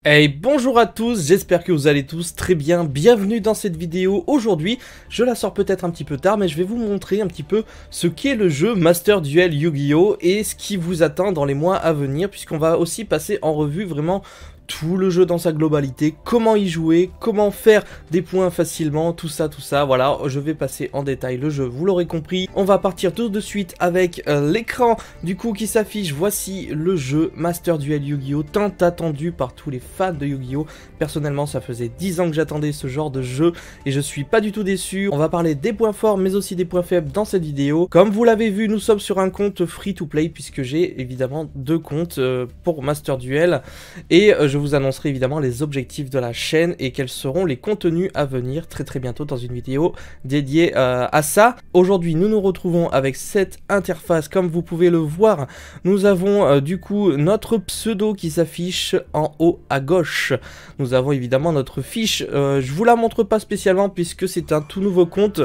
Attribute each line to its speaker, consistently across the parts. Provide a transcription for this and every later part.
Speaker 1: Hey, bonjour à tous, j'espère que vous allez tous très bien, bienvenue dans cette vidéo. Aujourd'hui, je la sors peut-être un petit peu tard, mais je vais vous montrer un petit peu ce qu'est le jeu Master Duel Yu-Gi-Oh! Et ce qui vous attend dans les mois à venir, puisqu'on va aussi passer en revue vraiment tout le jeu dans sa globalité, comment y jouer, comment faire des points facilement, tout ça, voilà, je vais passer en détail le jeu, vous l'aurez compris. On va partir tout de suite avec l'écran du coup qui s'affiche. Voici le jeu Master Duel Yu-Gi-Oh! Tant attendu par tous les fans de Yu-Gi-Oh! Personnellement, ça faisait 10 ans que j'attendais ce genre de jeu et je suis pas du tout déçu. On va parler des points forts mais aussi des points faibles dans cette vidéo. Comme vous l'avez vu, nous sommes sur un compte free to play puisque j'ai évidemment deux comptes pour Master Duel et je vous annoncerai évidemment les objectifs de la chaîne et quels seront les contenus à venir très bientôt dans une vidéo dédiée à ça. Aujourd'hui, nous nous retrouvons avec cette interface. Comme vous pouvez le voir, nous avons du coup notre pseudo qui s'affiche en haut à gauche. Nous avons évidemment notre fiche. Je vous la montre pas spécialement puisque c'est un tout nouveau compte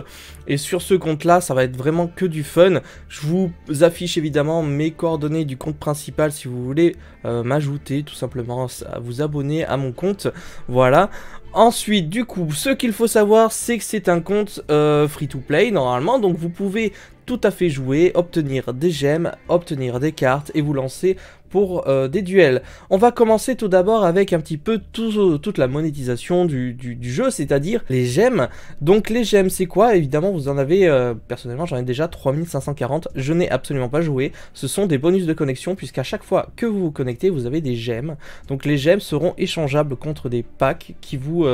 Speaker 1: et sur ce compte là ça va être vraiment que du fun. Je vous affiche évidemment mes coordonnées du compte principal si vous voulez m'ajouter tout simplement à vous abonner à mon compte, voilà. Ensuite, du coup, ce qu'il faut savoir, c'est que c'est un compte free to play normalement, donc vous pouvez tout à fait jouer, obtenir des gemmes, obtenir des cartes et vous lancer pour des duels. On va commencer tout d'abord avec un petit peu toute la monétisation du jeu, c'est-à-dire les gemmes. Donc les gemmes c'est quoi? Évidemment vous en avez, personnellement j'en ai déjà 3540, je n'ai absolument pas joué. Ce sont des bonus de connexion puisqu'à chaque fois que vous vous connectez vous avez des gemmes. Donc les gemmes seront échangeables contre des packs qui vous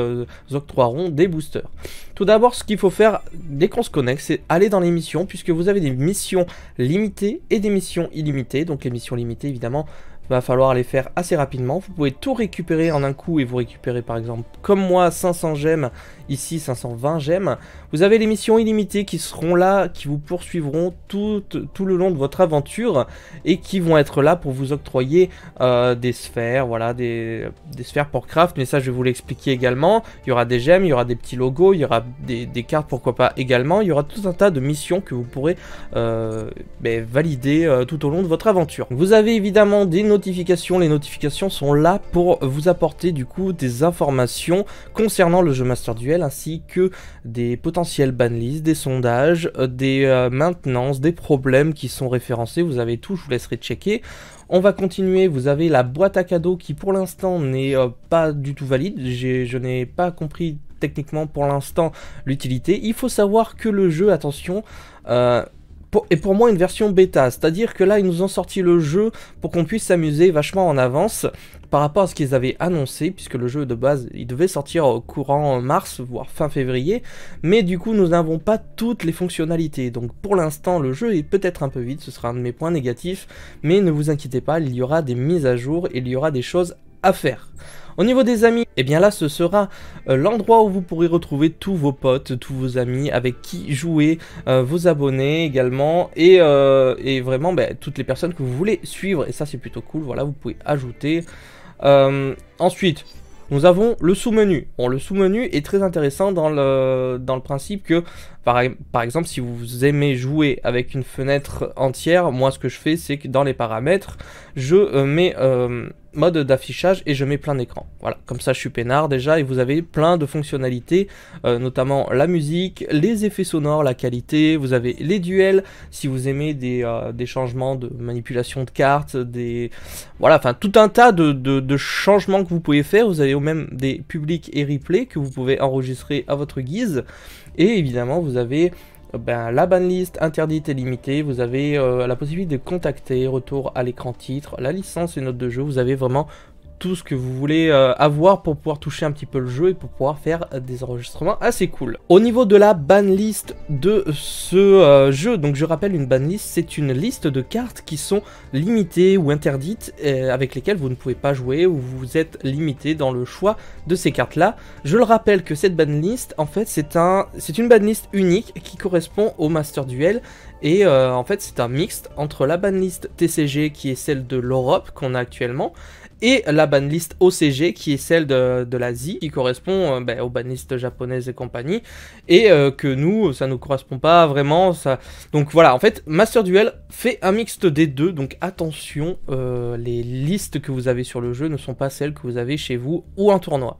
Speaker 1: octroieront des boosters. Tout d'abord ce qu'il faut faire dès qu'on se connecte c'est aller dans les missions puisque vous avez des missions limitées et des missions illimitées. Donc les missions limitées évidemment va falloir les faire assez rapidement. Vous pouvez tout récupérer en un coup et vous récupérez par exemple comme moi 500 gemmes, ici 520 gemmes. Vous avez les missions illimitées qui seront là, qui vous poursuivront tout le long de votre aventure et qui vont être là pour vous octroyer des sphères, voilà, des sphères pour craft, mais ça je vais vous l'expliquer également. Il y aura des gemmes, il y aura des petits logos, il y aura des cartes pourquoi pas également, il y aura tout un tas de missions que vous pourrez valider tout au long de votre aventure. Vous avez évidemment des notifications, les notifications sont là pour vous apporter du coup des informations concernant le jeu Master Duel ainsi que des potentiels banlists, des sondages, des maintenances, des problèmes qui sont référencés. Vous avez tout, je vous laisserai checker. On va continuer, vous avez la boîte à cadeaux qui pour l'instant n'est pas du tout valide, je n'ai pas compris techniquement pour l'instant l'utilité. Il faut savoir que le jeu, attention, est pour moi une version bêta, c'est-à-dire que là ils nous ont sorti le jeu pour qu'on puisse s'amuser vachement en avance par rapport à ce qu'ils avaient annoncé, puisque le jeu de base il devait sortir au courant mars voire fin février, mais du coup nous n'avons pas toutes les fonctionnalités, donc pour l'instant le jeu est peut-être un peu vide, ce sera un de mes points négatifs, mais ne vous inquiétez pas, il y aura des mises à jour et il y aura des choses à faire. Au niveau des amis, et bien là ce sera l'endroit où vous pourrez retrouver tous vos potes, tous vos amis avec qui jouer, vos abonnés également et vraiment toutes les personnes que vous voulez suivre, et ça c'est plutôt cool, voilà, vous pouvez ajouter. Ensuite, nous avons le sous-menu. Bon, le sous-menu est très intéressant dans le principe que, par exemple, si vous aimez jouer avec une fenêtre entière, moi ce que je fais, c'est que dans les paramètres, je mets mode d'affichage et je mets plein d'écran. Voilà, comme ça je suis peinard déjà et vous avez plein de fonctionnalités, notamment la musique, les effets sonores, la qualité, vous avez les duels, si vous aimez des changements de manipulation de cartes, voilà, enfin tout un tas de changements que vous pouvez faire. Vous avez même des publics et replays que vous pouvez enregistrer à votre guise. Et évidemment vous avez la banlist interdite et limitée, vous avez la possibilité de contacter, retour à l'écran titre, la licence et notes de jeu, vous avez vraiment tout ce que vous voulez avoir pour pouvoir toucher un petit peu le jeu et pour pouvoir faire des enregistrements assez cool. Au niveau de la banlist de ce jeu, donc je rappelle, une banlist c'est une liste de cartes qui sont limitées ou interdites, avec lesquelles vous ne pouvez pas jouer ou vous êtes limité dans le choix de ces cartes là. Je le rappelle que cette banlist en fait c'est une banlist unique qui correspond au Master Duel. Et en fait c'est un mixte entre la banlist TCG qui est celle de l'Europe qu'on a actuellement et la banlist OCG qui est celle de l'Asie, qui correspond aux banlistes japonaises et compagnie, et que nous, ça ne nous correspond pas vraiment. Donc voilà, en fait, Master Duel fait un mixte des deux, donc attention, les listes que vous avez sur le jeu ne sont pas celles que vous avez chez vous ou en tournoi.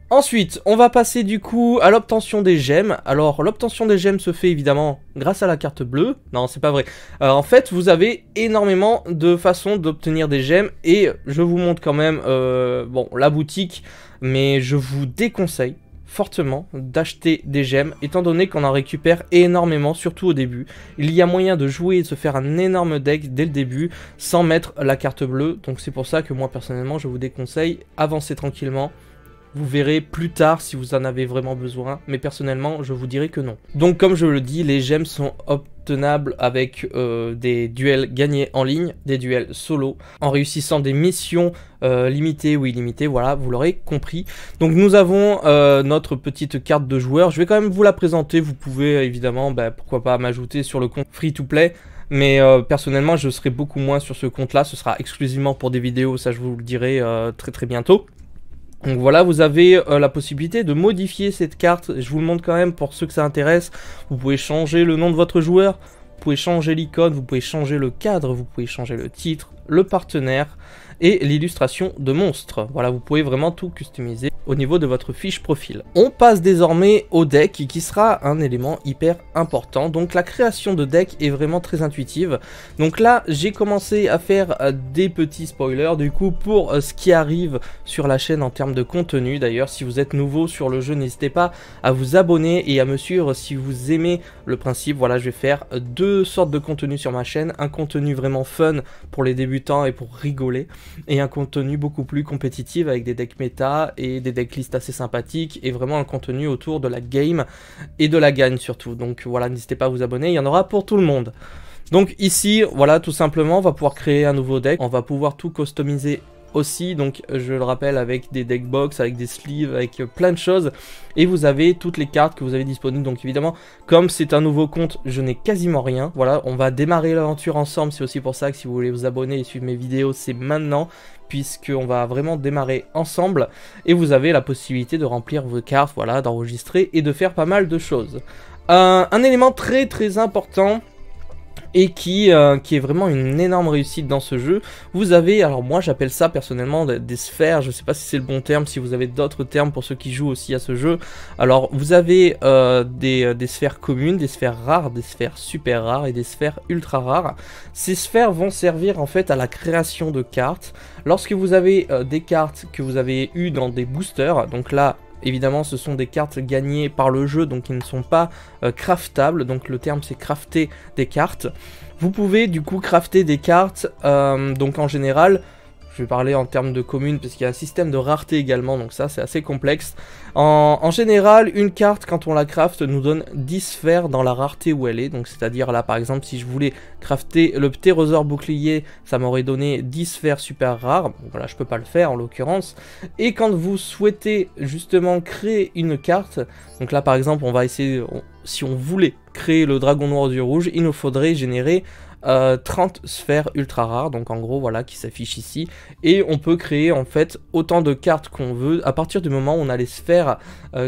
Speaker 1: Ensuite, on va passer du coup à l'obtention des gemmes. Alors, l'obtention des gemmes se fait évidemment grâce à la carte bleue. Non, c'est pas vrai. En fait, vous avez énormément de façons d'obtenir des gemmes. Et je vous montre quand même la boutique. Mais je vous déconseille fortement d'acheter des gemmes, étant donné qu'on en récupère énormément, surtout au début. Il y a moyen de jouer et de se faire un énorme deck dès le début, sans mettre la carte bleue. Donc c'est pour ça que moi, personnellement, je vous déconseille, avancez tranquillement. Vous verrez plus tard si vous en avez vraiment besoin, mais personnellement, je vous dirais que non. Donc comme je le dis, les gemmes sont obtenables avec des duels gagnés en ligne, des duels solo, en réussissant des missions limitées ou illimitées, voilà, vous l'aurez compris. Donc nous avons notre petite carte de joueur, je vais quand même vous la présenter, vous pouvez évidemment, pourquoi pas m'ajouter sur le compte free-to-play. Mais personnellement, je serai beaucoup moins sur ce compte-là, ce sera exclusivement pour des vidéos, ça je vous le dirai très bientôt. Donc voilà, vous avez la possibilité de modifier cette carte, je vous le montre quand même pour ceux que ça intéresse. Vous pouvez changer le nom de votre joueur, vous pouvez changer l'icône, vous pouvez changer le cadre, vous pouvez changer le titre, le partenaire et l'illustration de monstres. Voilà, vous pouvez vraiment tout customiser au niveau de votre fiche profil. On passe désormais au deck qui sera un élément hyper important. Donc la création de deck est vraiment très intuitive. Donc là, j'ai commencé à faire des petits spoilers du coup pour ce qui arrive sur la chaîne en termes de contenu. D'ailleurs, si vous êtes nouveau sur le jeu, n'hésitez pas à vous abonner et à me suivre si vous aimez le principe. Voilà, je vais faire deux sortes de contenu sur ma chaîne. Un contenu vraiment fun pour les débutants et pour rigoler. Et un contenu beaucoup plus compétitif avec des decks méta et des decklists assez sympathiques et vraiment un contenu autour de la game et de la gagne surtout. Donc voilà, n'hésitez pas à vous abonner, il y en aura pour tout le monde. Donc ici, voilà, tout simplement, on va pouvoir créer un nouveau deck, on va pouvoir tout customiser aussi, donc je le rappelle, avec des deck box, avec des sleeves, avec plein de choses, et vous avez toutes les cartes que vous avez disponibles. Donc évidemment, comme c'est un nouveau compte, je n'ai quasiment rien. Voilà, on va démarrer l'aventure ensemble, c'est aussi pour ça que si vous voulez vous abonner et suivre mes vidéos, c'est maintenant, puisqu'on va vraiment démarrer ensemble, et vous avez la possibilité de remplir vos cartes, voilà, d'enregistrer et de faire pas mal de choses. Un élément très important, et qui est vraiment une énorme réussite dans ce jeu. Vous avez, alors moi j'appelle ça personnellement des sphères, je sais pas si c'est le bon terme, si vous avez d'autres termes pour ceux qui jouent aussi à ce jeu. Alors vous avez des sphères communes, des sphères rares, des sphères super rares et des sphères ultra rares. Ces sphères vont servir en fait à la création de cartes. Lorsque vous avez des cartes que vous avez eues dans des boosters, donc là, évidemment, ce sont des cartes gagnées par le jeu, donc ils ne sont pas craftables. Donc le terme c'est crafter des cartes. Vous pouvez du coup crafter des cartes, donc en général, je vais parler en termes de communes parce qu'il y a un système de rareté également, donc ça c'est assez complexe. En général, une carte quand on la craft nous donne 10 sphères dans la rareté où elle est, donc c'est-à-dire là par exemple si je voulais crafter le ptérosaure bouclier, ça m'aurait donné 10 sphères super rares, donc voilà, je peux pas le faire en l'occurrence. Et quand vous souhaitez justement créer une carte, donc là par exemple on va essayer, si on voulait créer le dragon noir du rouge, il nous faudrait générer 30 sphères ultra rares, donc en gros voilà, qui s'affiche ici, et on peut créer en fait autant de cartes qu'on veut à partir du moment où on a les sphères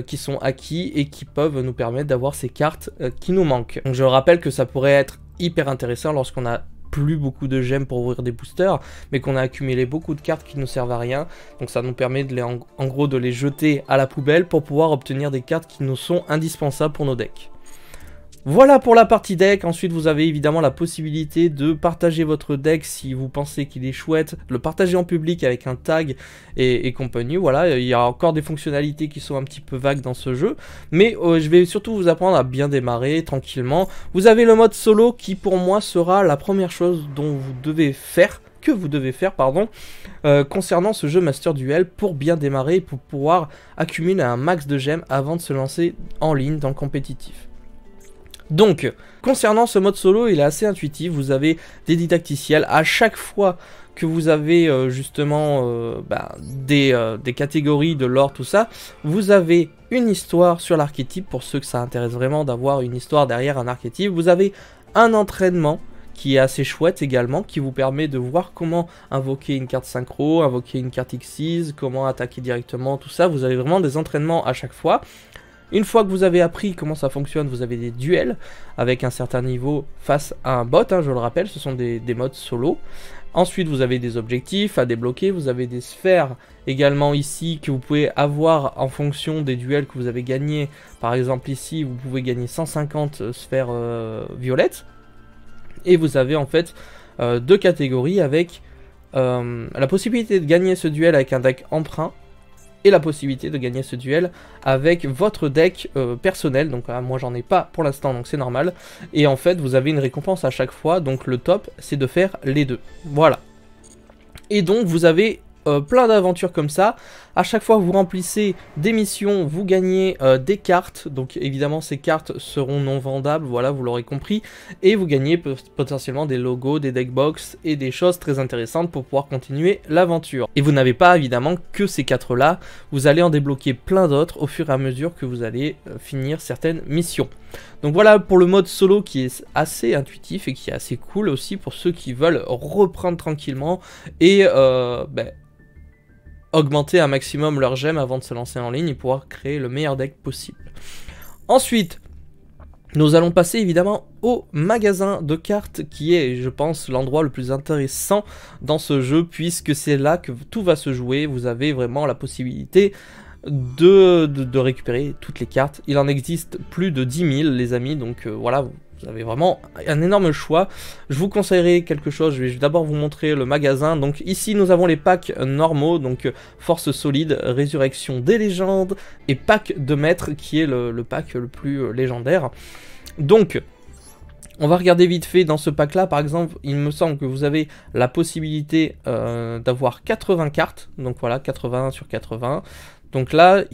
Speaker 1: qui sont acquis et qui peuvent nous permettre d'avoir ces cartes qui nous manquent. Donc je rappelle que ça pourrait être hyper intéressant lorsqu'on a plus beaucoup de gemmes pour ouvrir des boosters, mais qu'on a accumulé beaucoup de cartes qui ne servent à rien, donc ça nous permet de en gros de les jeter à la poubelle pour pouvoir obtenir des cartes qui nous sont indispensables pour nos decks. Voilà pour la partie deck. Ensuite vous avez évidemment la possibilité de partager votre deck si vous pensez qu'il est chouette, le partager en public avec un tag et compagnie. Voilà, il y a encore des fonctionnalités qui sont un petit peu vagues dans ce jeu, mais je vais surtout vous apprendre à bien démarrer tranquillement. Vous avez le mode solo qui pour moi sera la première chose dont vous devez faire, concernant ce jeu Master Duel pour bien démarrer et pour pouvoir accumuler un max de gemmes avant de se lancer en ligne dans le compétitif. Donc, concernant ce mode solo, il est assez intuitif, vous avez des didacticiels, à chaque fois que vous avez justement des catégories de lore, tout ça, vous avez une histoire sur l'archétype, pour ceux que ça intéresse vraiment d'avoir une histoire derrière un archétype, vous avez un entraînement qui est assez chouette également, qui vous permet de voir comment invoquer une carte synchro, invoquer une carte Xyz, comment attaquer directement, tout ça. Vous avez vraiment des entraînements à chaque fois. Une fois que vous avez appris comment ça fonctionne, vous avez des duels avec un certain niveau face à un bot, hein, je le rappelle, ce sont des modes solo. Ensuite, vous avez des objectifs à débloquer, vous avez des sphères également ici que vous pouvez avoir en fonction des duels que vous avez gagnés. Par exemple ici, vous pouvez gagner 150 sphères violettes. Et vous avez en fait deux catégories avec la possibilité de gagner ce duel avec un deck emprunt et la possibilité de gagner ce duel avec votre deck personnel. Donc moi j'en ai pas pour l'instant, donc c'est normal. Et en fait vous avez une récompense à chaque fois, donc le top c'est de faire les deux. Voilà. Et donc vous avez plein d'aventures comme ça. À chaque fois vous remplissez des missions, vous gagnez des cartes. Donc évidemment ces cartes seront non vendables, voilà, vous l'aurez compris. Et vous gagnez potentiellement des logos, des deckbox et des choses très intéressantes pour pouvoir continuer l'aventure. Et vous n'avez pas évidemment que ces 4 là, vous allez en débloquer plein d'autres au fur et à mesure que vous allez finir certaines missions. Donc voilà pour le mode solo qui est assez intuitif et qui est assez cool aussi pour ceux qui veulent reprendre tranquillement et augmenter un maximum leur gemme avant de se lancer en ligne et pouvoir créer le meilleur deck possible. Ensuite, nous allons passer évidemment au magasin de cartes qui est, je pense, l'endroit le plus intéressant dans ce jeu puisque c'est là que tout va se jouer. Vous avez vraiment la possibilité de récupérer toutes les cartes. Il en existe plus de 10 000 les amis, donc voilà, vous avez vraiment un énorme choix. Je vous conseillerais quelque chose, je vais d'abord vous montrer le magasin. Donc ici nous avons les packs normaux, donc force solide, résurrection des légendes et pack de maître qui est le pack le plus légendaire. Donc on va regarder vite fait dans ce pack là, par exemple il me semble que vous avez la possibilité d'avoir 80 cartes, donc voilà 80 sur 80. Donc là,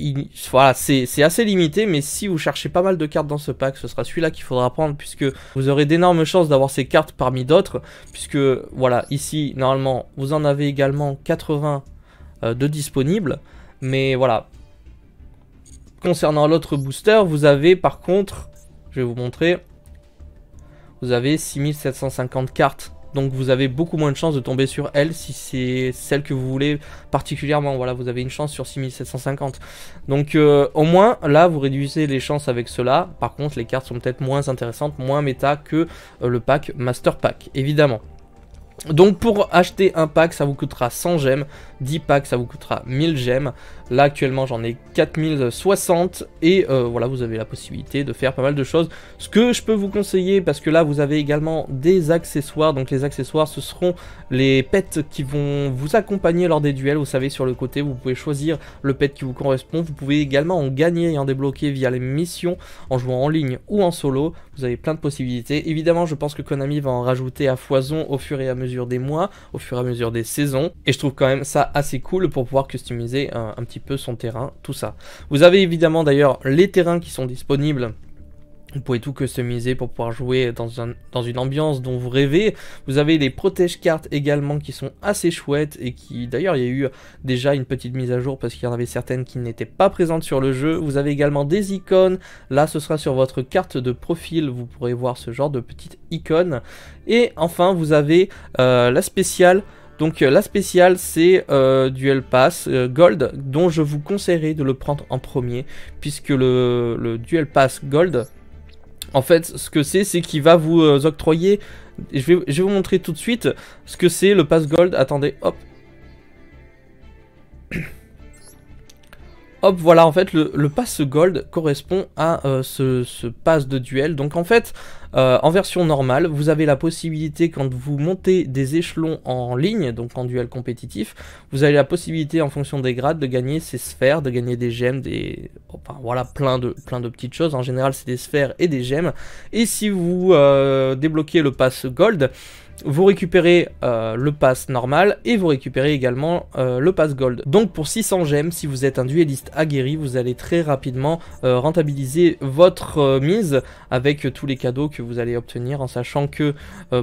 Speaker 1: voilà, c'est assez limité, mais si vous cherchez pas mal de cartes dans ce pack, ce sera celui-là qu'il faudra prendre, puisque vous aurez d'énormes chances d'avoir ces cartes parmi d'autres, puisque voilà, ici, normalement, vous en avez également 80 de disponibles, mais voilà. Concernant l'autre booster, vous avez par contre, je vais vous montrer, vous avez 6750 cartes. Donc vous avez beaucoup moins de chances de tomber sur elle si c'est celle que vous voulez particulièrement. Voilà, vous avez une chance sur 6750. Donc au moins, là, vous réduisez les chances avec cela. Par contre, les cartes sont peut-être moins intéressantes, moins méta que le pack Master Pack, évidemment. Donc pour acheter un pack, ça vous coûtera 100 gemmes. 10 packs, ça vous coûtera 1000 gemmes. Là, actuellement, j'en ai 4060. Et voilà, vous avez la possibilité de faire pas mal de choses. Ce que je peux vous conseiller, parce que là, vous avez également des accessoires. Donc les accessoires, ce seront les pets qui vont vous accompagner lors des duels. Vous savez, sur le côté, vous pouvez choisir le pet qui vous correspond. Vous pouvez également en gagner et en débloquer via les missions, en jouant en ligne ou en solo. Vous avez plein de possibilités. Évidemment, je pense que Konami va en rajouter à foison au fur et à mesure des mois, au fur et à mesure des saisons. Et je trouve quand même ça assez cool pour pouvoir customiser un petit peu son terrain, tout ça. Vous avez évidemment d'ailleurs les terrains qui sont disponibles. Vous pouvez tout customiser pour pouvoir jouer dans une ambiance dont vous rêvez. Vous avez les protège cartes également qui sont assez chouettes et qui d'ailleurs il y a eu déjà une petite mise à jour parce qu'il y en avait certaines qui n'étaient pas présentes sur le jeu. Vous avez également des icônes. Là ce sera sur votre carte de profil, vous pourrez voir ce genre de petites icônes. Et enfin vous avez la spéciale. Donc la spéciale c'est Duel Pass Gold dont je vous conseillerais de le prendre en premier puisque le Duel Pass Gold, en fait ce que c'est qu'il va vous octroyer, je vais vous montrer tout de suite ce que c'est le Pass Gold. Attendez, hop. Hop, voilà, en fait, le pass Gold correspond à ce pass de duel. Donc, en fait, en version normale, vous avez la possibilité, quand vous montez des échelons en ligne, donc en duel compétitif, vous avez la possibilité, en fonction des grades, de gagner ces sphères, de gagner des gemmes, enfin, voilà, plein de petites choses. En général, c'est des sphères et des gemmes. Et si vous débloquez le pass Gold, vous récupérez le pass normal et vous récupérez également le pass gold. Donc pour 600 gemmes, si vous êtes un dueliste aguerri, vous allez très rapidement rentabiliser votre mise avec tous les cadeaux que vous allez obtenir, en sachant que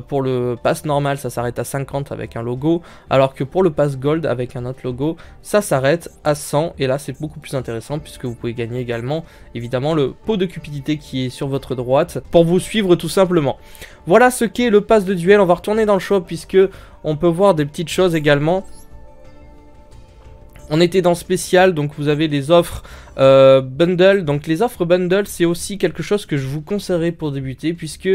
Speaker 1: pour le pass normal ça s'arrête à 50 avec un logo, alors que pour le pass gold avec un autre logo ça s'arrête à 100, et là c'est beaucoup plus intéressant puisque vous pouvez gagner également évidemment le pot de cupidité qui est sur votre droite pour vous suivre tout simplement. Voilà ce qu'est le pass de duel. On va retourner dans le shop puisque on peut voir des petites choses également. On était dans spécial, donc vous avez les offres bundle. Donc les offres bundle, c'est aussi quelque chose que je vous conseillerais pour débuter, puisque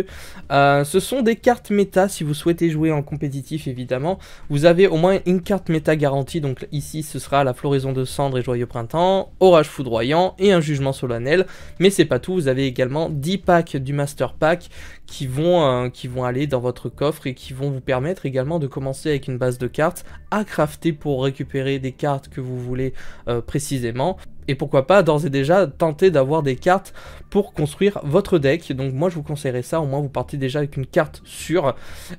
Speaker 1: ce sont des cartes méta. Si vous souhaitez jouer en compétitif, évidemment, vous avez au moins une carte méta garantie. Donc ici, ce sera la floraison de cendres et joyeux printemps, orage foudroyant et un jugement solennel. Mais c'est pas tout, vous avez également 10 packs du master pack qui vont aller dans votre coffre et qui vont vous permettre également de commencer avec une base de cartes à crafter pour récupérer des cartes que vous voulez précisément. Et pourquoi pas d'ores et déjà tenter d'avoir des cartes pour construire votre deck. Donc moi je vous conseillerais ça, au moins vous partez déjà avec une carte sûre.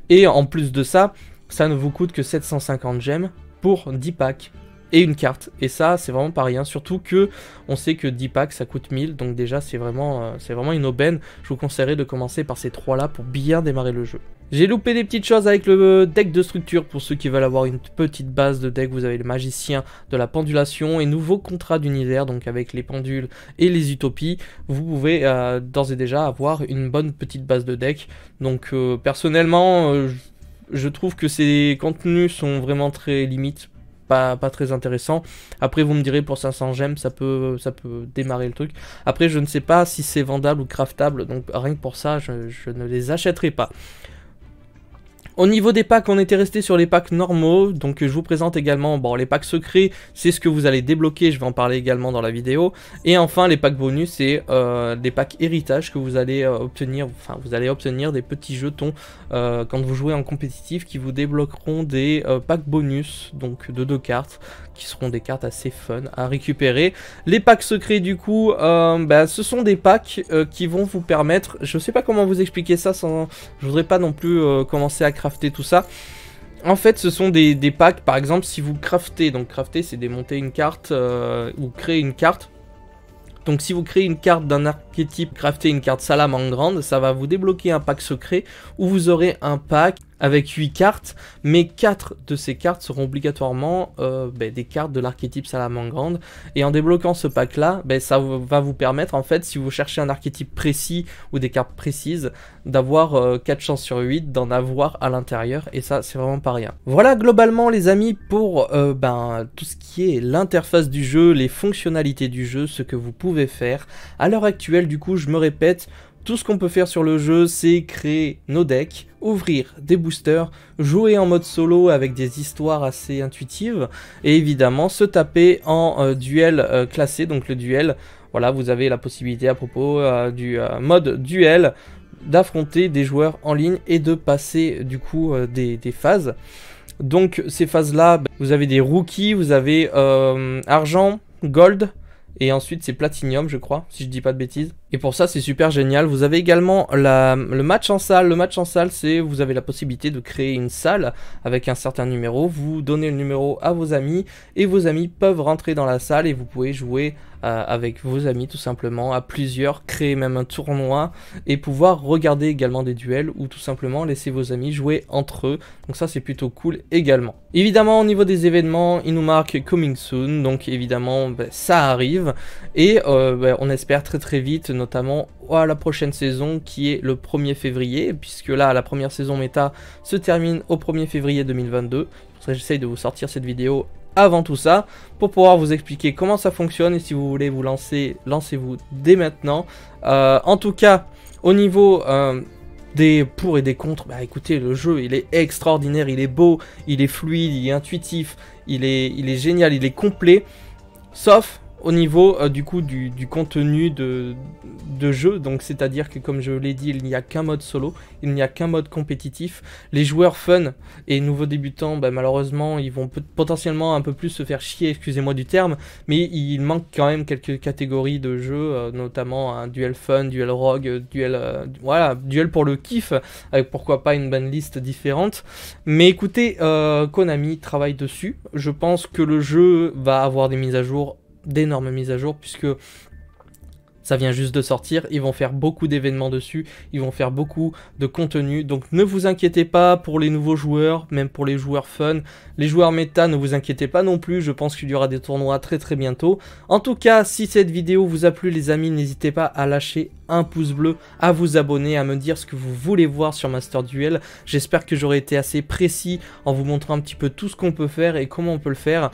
Speaker 1: Et en plus de ça, ça ne vous coûte que 750 gemmes pour 10 packs et une carte. Et ça c'est vraiment pas rien, surtout que on sait que 10 packs ça coûte 1000. Donc déjà c'est vraiment une aubaine. Je vous conseillerais de commencer par ces 3 là pour bien démarrer le jeu. J'ai loupé des petites choses avec le deck de structure. Pour ceux qui veulent avoir une petite base de deck, vous avez le magicien de la pendulation et nouveau contrat d'univers, donc avec les pendules et les utopies. Vous pouvez d'ores et déjà avoir une bonne petite base de deck. Donc personnellement, je trouve que ces contenus sont vraiment très limites. Pas très intéressant. Après vous me direz pour 500 gemmes ça peut démarrer le truc. Après je ne sais pas si c'est vendable ou craftable, donc rien que pour ça je ne les achèterai pas. Au niveau des packs, on était resté sur les packs normaux, donc je vous présente également les packs secrets, c'est ce que vous allez débloquer, je vais en parler également dans la vidéo. Et enfin les packs bonus, c'est des packs héritage que vous allez obtenir, vous allez obtenir des petits jetons quand vous jouez en compétitif qui vous débloqueront des packs bonus, donc de 2 cartes, qui seront des cartes assez fun à récupérer. Les packs secrets du coup, ce sont des packs qui vont vous permettre, je sais pas comment vous expliquer ça sans, je voudrais pas non plus commencer à crafter tout ça. En fait ce sont des packs, par exemple si vous craftez, donc crafter c'est démonter une carte ou créer une carte. Donc si vous créez une carte d'un archétype, crafter une carte salamandre, ça va vous débloquer un pack secret où vous aurez un pack avec 8 cartes, mais 4 de ces cartes seront obligatoirement des cartes de l'archétype salamandre. Et en débloquant ce pack là, ça va vous permettre en fait, si vous cherchez un archétype précis ou des cartes précises, d'avoir 4 chances sur 8 d'en avoir à l'intérieur, et ça c'est vraiment pas rien. Voilà globalement les amis pour tout ce qui est l'interface du jeu, les fonctionnalités du jeu, ce que vous pouvez faire. À l'heure actuelle du coup je me répète, tout ce qu'on peut faire sur le jeu, c'est créer nos decks, ouvrir des boosters, jouer en mode solo avec des histoires assez intuitives, et évidemment se taper en duel classé, donc le duel, voilà, vous avez la possibilité à propos du mode duel, d'affronter des joueurs en ligne et de passer du coup des phases. Donc ces phases là, vous avez des rookies, vous avez argent, gold, et ensuite c'est Platinum je crois, si je dis pas de bêtises. Et pour ça c'est super génial. Vous avez également le match en salle. Le match en salle c'est, vous avez la possibilité de créer une salle avec un certain numéro. Vous donnez le numéro à vos amis et vos amis peuvent rentrer dans la salle et vous pouvez jouer avec vos amis tout simplement à plusieurs, créer même un tournoi et pouvoir regarder également des duels ou tout simplement laisser vos amis jouer entre eux. Donc ça c'est plutôt cool également. Évidemment au niveau des événements il nous marque coming soon, donc évidemment ça arrive et on espère très vite, notamment à la prochaine saison qui est le 1er février, puisque là la première saison méta se termine au 1er février 2022. J'essaye de vous sortir cette vidéo avant tout ça pour pouvoir vous expliquer comment ça fonctionne, et si vous voulez vous lancer, lancez-vous dès maintenant. En tout cas au niveau des pour et des contre, écoutez, le jeu il est extraordinaire, il est beau, il est fluide, il est intuitif, il est génial, il est complet, sauf au niveau du coup du contenu de jeu. Donc c'est à dire que comme je l'ai dit, il n'y a qu'un mode solo, il n'y a qu'un mode compétitif. Les joueurs fun et nouveaux débutants, malheureusement ils vont potentiellement un peu plus se faire chier, excusez-moi du terme, mais il manque quand même quelques catégories de jeux, notamment un duel fun, duel rogue, duel voilà, duel pour le kiff, avec pourquoi pas une banlist différente. Mais écoutez, Konami travaille dessus. Je pense que le jeu va avoir des mises à jour, d'énormes mises à jour, puisque Ça vient juste de sortir, ils vont faire beaucoup d'événements dessus, ils vont faire beaucoup de contenu, donc ne vous inquiétez pas pour les nouveaux joueurs, même pour les joueurs fun, les joueurs méta, ne vous inquiétez pas non plus, je pense qu'il y aura des tournois très bientôt. En tout cas, si cette vidéo vous a plu les amis, n'hésitez pas à lâcher un pouce bleu, à vous abonner, à me dire ce que vous voulez voir sur Master Duel. J'espère que j'aurai été assez précis en vous montrant un petit peu tout ce qu'on peut faire et comment on peut le faire.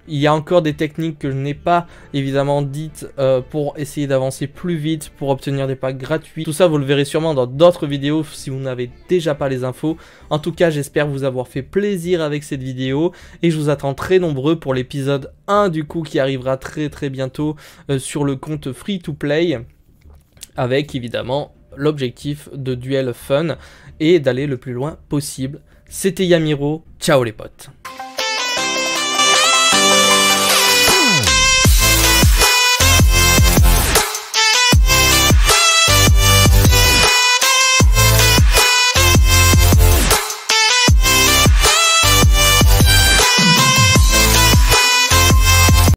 Speaker 1: Il y a encore des techniques que je n'ai pas évidemment dites pour essayer d'avancer plus vite, pour obtenir des packs gratuits. Tout ça vous le verrez sûrement dans d'autres vidéos si vous n'avez déjà pas les infos. En tout cas j'espère vous avoir fait plaisir avec cette vidéo et je vous attends très nombreux pour l'épisode 1 du coup qui arrivera très bientôt sur le compte Free to Play, avec évidemment l'objectif de duel fun et d'aller le plus loin possible. C'était Yamiro, ciao les potes.